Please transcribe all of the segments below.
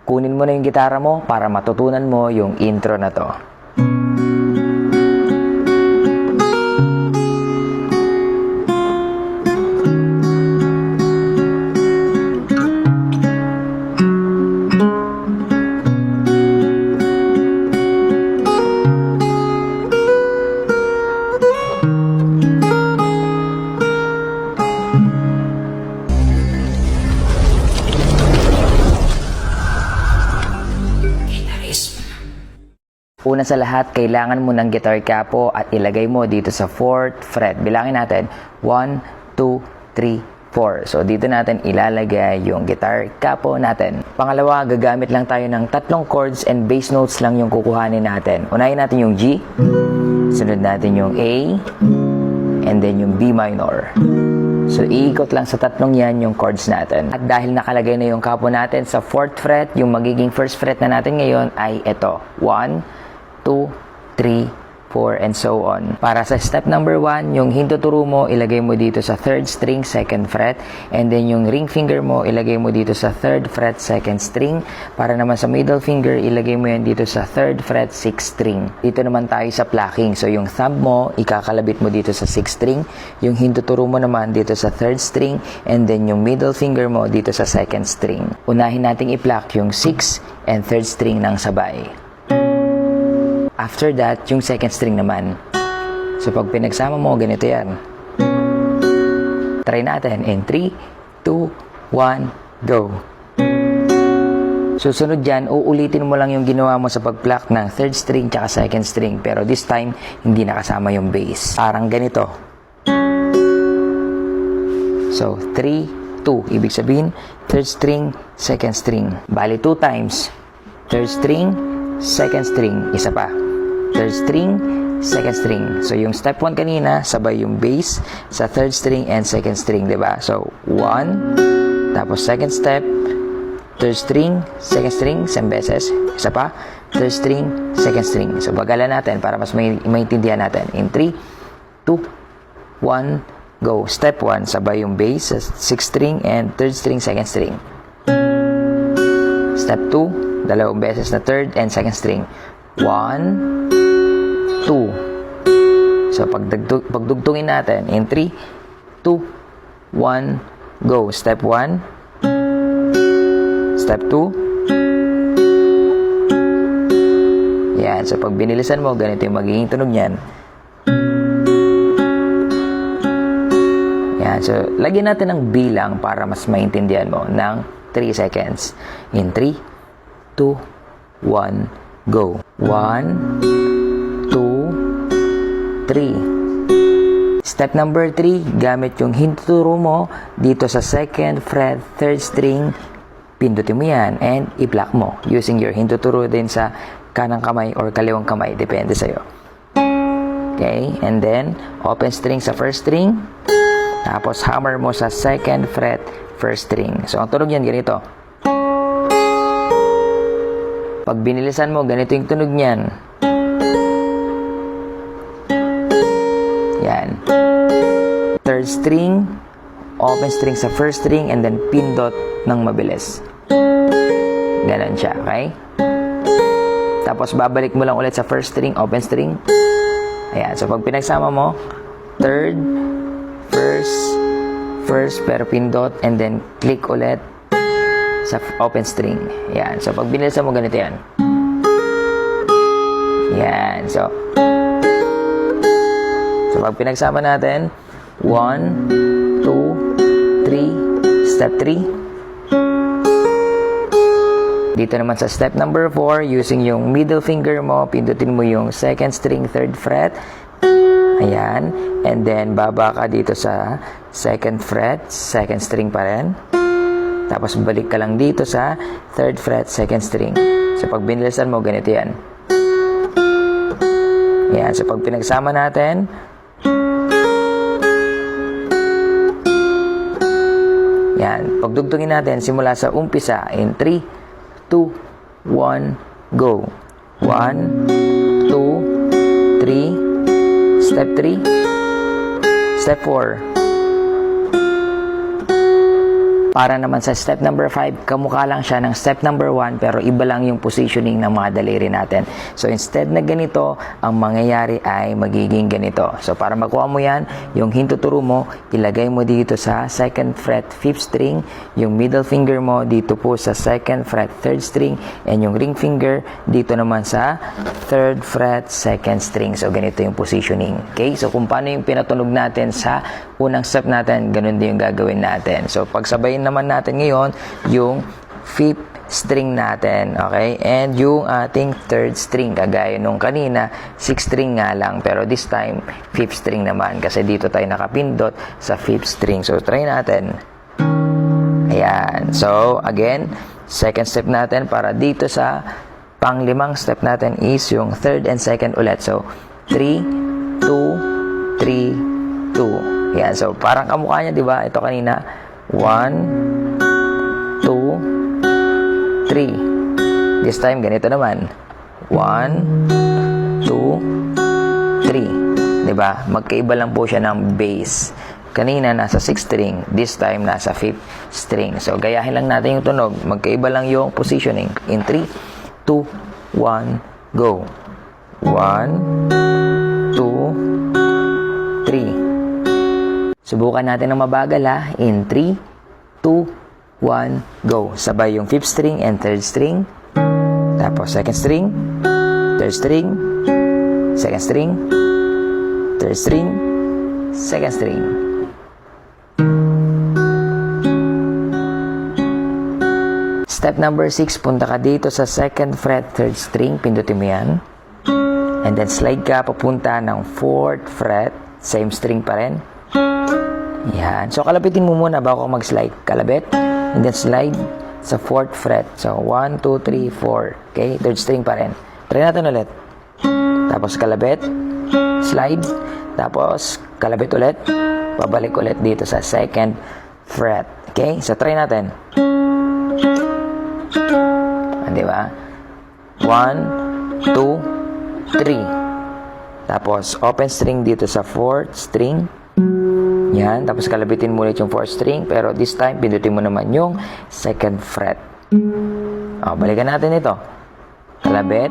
kunin mo na yung gitara mo para matutunan mo yung intro na to. Una sa lahat, kailangan mo ng guitar capo at ilagay mo dito sa 4th fret. Bilangin natin, 1, 2, 3, 4. So, dito natin ilalagay yung guitar capo natin. Pangalawa, gagamit lang tayo ng 3 chords and bass notes lang yung kukuhanin natin. Unahin natin yung G, sunod natin yung A, and then yung B minor. So, iikot lang sa 3 yan yung chords natin. At dahil nakalagay na yung capo natin sa 4th fret, yung magiging 1st fret na natin ngayon ay ito, 1, 2, 3, 4, and so on. Para sa step number 1, yung hintuturo mo, ilagay mo dito sa 3rd string, 2nd fret, and then yung ring finger mo, ilagay mo dito sa 3rd fret, 2nd string. Para naman sa middle finger, ilagay mo yan dito sa 3rd fret, 6th string. Dito naman tayo sa plucking. So, yung thumb mo, ikakalabit mo dito sa 6th string, yung hintuturo mo naman dito sa 3rd string, and then yung middle finger mo dito sa 2nd string. Unahin nating i-pluck yung 6 and 3rd string ng sabay. After that, yung 2nd string naman. So, pag pinagsama mo, ganito yan. Try natin in 3, 2, 1, go. Susunod dyan, uulitin mo lang yung ginawa mo sa pag-pluck ng 3rd string tsaka 2nd string. Pero this time, hindi nakasama yung bass. Parang ganito. So, 3, 2. Ibig sabihin, 3rd string, 2nd string. Bali 2 times. 3rd string, 2nd string. Isa pa. 3rd string, 2nd string. So, yung step 1 kanina, sabay yung bass sa 3rd string and 2nd string, diba? So, 1, tapos 2nd step, 3rd string, 2nd string, isang beses. Isa pa, 3rd string, 2nd string. So, bagalan natin para mas maintindihan natin. In 3, 2, 1, go. Step 1, sabay yung bass sa 6th string and 3rd string, 2nd string. Step 2, dalawang beses na 3rd and 2nd string. 1, 2. So, pagdugtungin natin, in 3, 2, 1, go. Step 1, step 2. Yan. So, pag binilisan mo, ganito yung magiging tunog niyan. Yan. So, lagyan natin ng bilang para mas maintindihan mo ng 3 seconds. In 3, 2, 1, go. 1, 3. Step number 3, gamit yung hintuturo mo dito sa 2nd fret, 3rd string, pindutin mo yan and i-pluck mo using your hintuturo din sa kanang kamay or kaliwang kamay, depende sa'yo. Okay, and then open string sa 1st string, tapos hammer mo sa 2nd fret, 1st string. So, ang tunog yan ganito. Pag binilisan mo, ganito yung tunog niyan. Yan. 3rd string, open string sa 1st string, and then pindot ng mabilis. Ganon siya, okay? Tapos, babalik mo lang ulit sa 1st string, open string. Ayan. So, pag pinagsama mo, 3rd, 1st, pero pindot, and then click ulit sa open string. Ayan. So, pag binilisan mo, ganito yan. Yan. So, pag pinagsama natin, 1, 2, 3, step 3. Dito naman sa step number 4, using yung middle finger mo, pindutin mo yung 2nd string, 3rd fret. Ayan. And then, baba ka dito sa 2nd fret, 2nd string pa rin. Tapos, balik ka lang dito sa 3rd fret, 2nd string. So, pag binilisan mo, ganito yan. Ayan. So, pag pinagsama natin, yan. Pagdugtungin natin, simula sa umpisa, in 3, 2, 1, go. 1, 2, 3, step 3, step 4, Para naman sa step number 5, kamukha lang siya ng step number 1 pero iba lang yung positioning ng mga daliri natin. So instead na ganito, ang mangyayari ay magiging ganito. So para makuha mo yan, yung hintuturo mo, ilagay mo dito sa 2nd fret 5th string, yung middle finger mo dito po sa 2nd fret 3rd string, and yung ring finger dito naman sa 3rd fret 2nd string. So ganito yung positioning. Okay? So kung paano yung pinatunog natin sa unang step natin, ganun din yung gagawin natin. So pagsabayin naman natin ngayon yung 5th string natin, okay? And yung ating 3rd string, kagaya nung kanina, 6th string nga lang, pero this time 5th string naman kasi dito tayo nakapindot sa 5th string. So try natin. Ayan. So again, 2nd step natin para dito sa pang-5 step natin is yung 3rd and 2nd ulit. So 3, 2, 3, 2. Ayan. So parang kamukha niya, di ba? Ito kanina. 1, 2, 3. This time, ganito naman. 1, 2, 3. Diba? Magkaiba lang po siya ng bass. Kanina, nasa 6th string. This time, nasa 5th string. So, gayahin lang natin yung tunog. Magkaiba lang yung positioning. In 3, 2, 1, go. 1, 2, 3. Subukan natin ng mabagal ha. In 3, 2, 1, go. Sabay yung 5th string and 3rd string. Tapos 2nd string, 3rd string, 2nd string, 3rd string, 2nd string. Step number 6, punta ka dito sa 2nd fret 3rd string. Pindutin mo yan. And then slide ka papunta ng 4th fret. Same string pa rin. Yan. So, kalabitin mo muna bago mag-slide. Kalabit. And then slide sa 4th fret. So, 1, 2, 3, 4. Okay? 3rd string pa rin. Try natin ulit. Tapos, kalabit. Slide. Tapos, kalabit ulit. Pabalik ulit dito sa 2nd fret. Okay? So, try natin. Diba? 1, 2, 3. Tapos, open string dito sa 4th string. Yan. Tapos, kalabitin mo ulit yung 4th string. Pero this time, pindutin mo naman yung 2nd fret. O, balikan natin ito. Kalabit.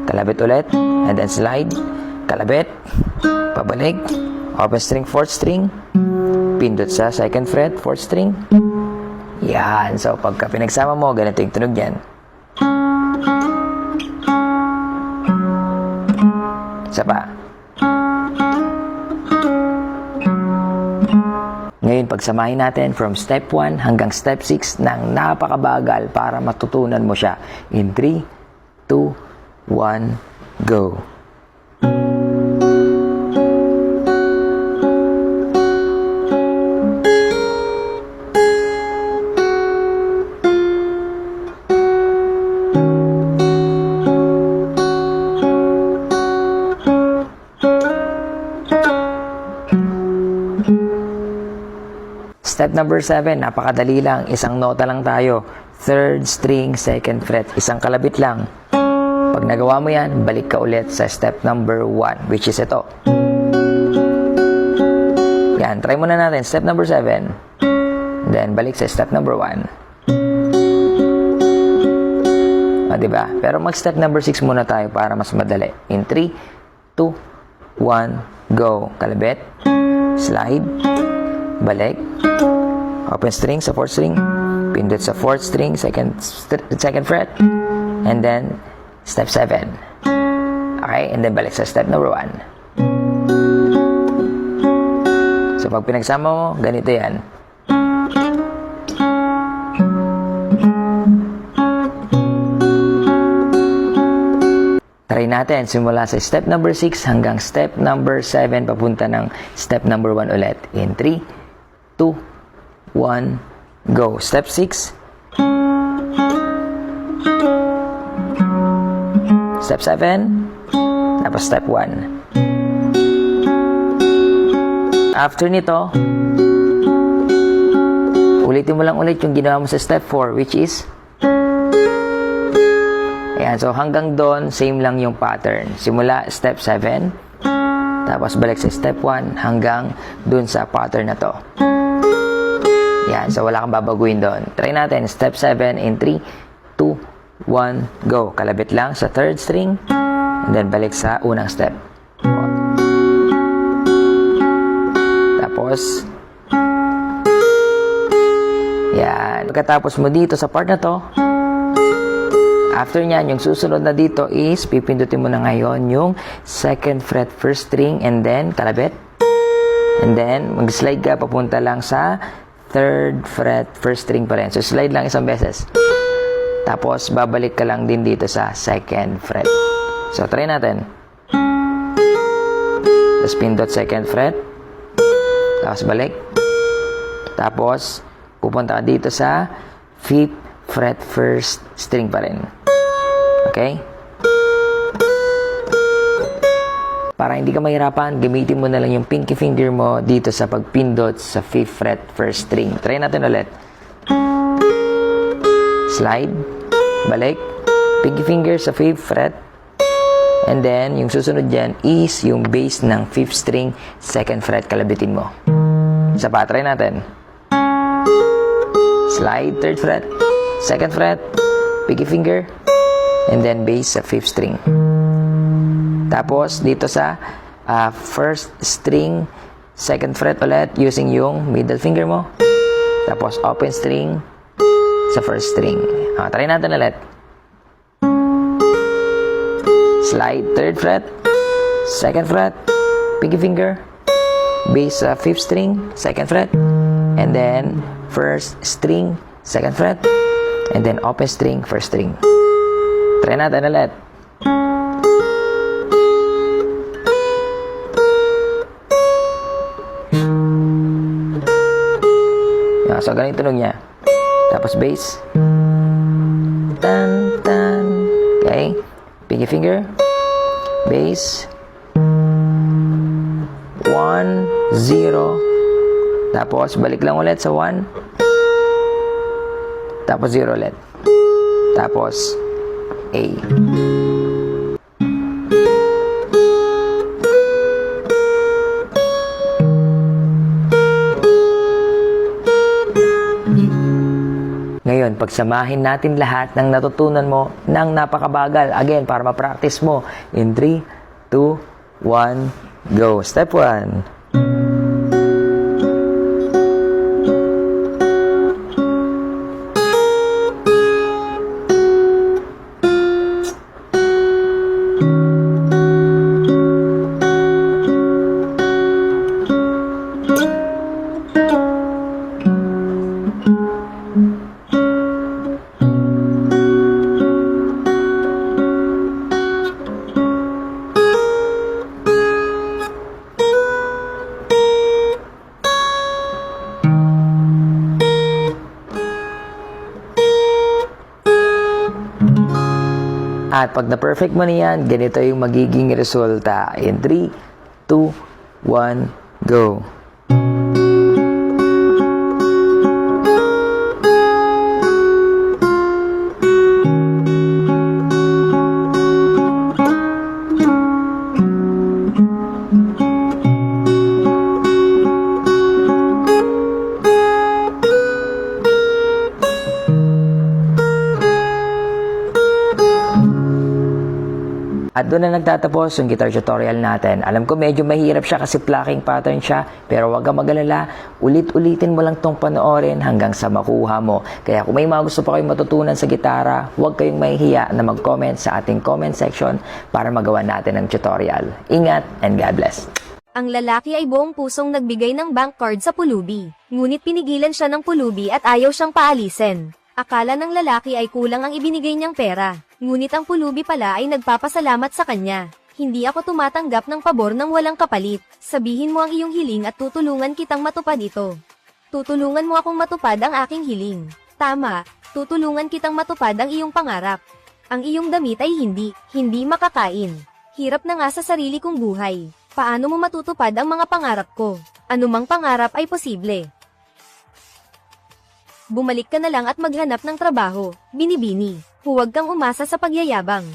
Kalabit ulit. And then slide. Kalabit. Pabalik. Open string, 4th string. Pindot sa 2nd fret, 4th string. Yan. So, pagka pinagsama mo, ganito yung tunog yan. Isa pa. Ngayon, pagsamahin natin from step 1 hanggang step 6 ng napakabagal para matutunan mo siya. In 3, 2, 1, go. Step number 7, napakadali lang. Isang nota lang tayo. 3rd string, 2nd fret. Isang kalabit lang. Pag nagawa mo yan, balik ka ulit sa step number 1, which is ito. Yan, try muna natin. Step number 7. Then, balik sa step number 1. Diba? Pero mag-step number 6 muna tayo para mas madali. In 3, 2, 1, go. Kalabit. Slide. Balik. Open string sa 4th string. Pindot sa 4th string, 2nd fret. And then, step 7. Okay? And then, balik sa step number 1. So, pag pinagsama mo, ganito yan. Try natin. Simula sa step number 6 hanggang step number 7 papunta ng step number 1 ulit. In 3, 2, 1, go. Step 6. Step 7. Tapos step 1. After nito, ulitin mo lang ulit yung ginawa mo sa step 4, which is ayan. So, hanggang doon, same lang yung pattern. Simula step 7, tapos balik sa step 1 hanggang doon sa pattern na to. Yan, so wala kang babaguhin doon. Try natin, step 7 in 3, 2, 1, go. Kalabit lang sa third string, and then balik sa unang step. Tapos, yan. Pagkatapos mo dito sa part na to, after nyan, yung susunod na dito is, pipindutin mo na ngayon yung 2nd fret 1st string, and then kalabit. And then, mag-slide ka, papunta lang sa 3rd fret 1st string pa rin. So, slide lang isang beses. Tapos, babalik ka lang din dito sa 2nd fret. So, try natin. Tapos, pindot 2nd fret. Tapos, balik. Tapos, pupunta ka dito sa 5th fret 1st string pa rin. Okay? Para hindi ka mahirapan, gamitin mo na lang yung pinky finger mo dito sa pagpindot sa 5th fret 1st string. Try natin ulit. Slide. Balik. Pinky finger sa 5th fret. And then, yung susunod dyan is yung bass ng 5th string, 2nd fret, kalabitin mo. Isa pa, try natin. Slide, 3rd fret, 2nd fret, pinky finger, and then bass sa 5th string. Tapos, dito sa 1st string, 2nd fret ulit, using yung middle finger mo. Tapos, open string sa 1st string. Try natin ulit. Slide, 3rd fret, 2nd fret, pinky finger, bass sa 5th string, 2nd fret, and then 1st string, 2nd fret, and then open string, 1st string. Try natin ulit. So, ganito tunog niya. Tapos bass. Tan, tan. Okay. Pinky finger. Bass. 1, 0. Tapos, balik lang ulit sa 1. Tapos, 0 ulit. Tapos, A. Ngayon, pagsamahin natin lahat ng natutunan mo ng napakabagal. Again, para ma-practice mo. In 3, 2, 1, go. Step 1. At pag na-perfect mo niyan, ganito yung magiging resulta. In 3, 2, 1, go. At doon na nagtatapos yung guitar tutorial natin. Alam ko medyo mahirap siya kasi plucking pattern siya, pero wag kang mag-alala, ulit-ulitin mo lang tong panoorin hanggang sa makuha mo. Kaya kung may mga gusto pa kayong matutunan sa gitara, huwag kayong mahihiya na mag-comment sa ating comment section para magawa natin ang tutorial. Ingat and God bless! Ang lalaki ay buong pusong nagbigay ng bank card sa pulubi. Ngunit pinigilan siya ng pulubi at ayaw siyang paalisin. Akala ng lalaki ay kulang ang ibinigay niyang pera. Ngunit ang pulubi pala ay nagpapasalamat sa kanya. Hindi ako tumatanggap ng pabor ng walang kapalit. Sabihin mo ang iyong hiling at tutulungan kitang matupad ito. Tutulungan mo akong matupad ang aking hiling. Tama, tutulungan kitang matupad ang iyong pangarap. Ang iyong damit ay hindi makakain. Hirap na nga sa sarili kong buhay. Paano mo matutupad ang mga pangarap ko? Anumang pangarap ay posible. Bumalik ka na lang at maghanap ng trabaho, binibini. Huwag kang umasa sa pagyayabang.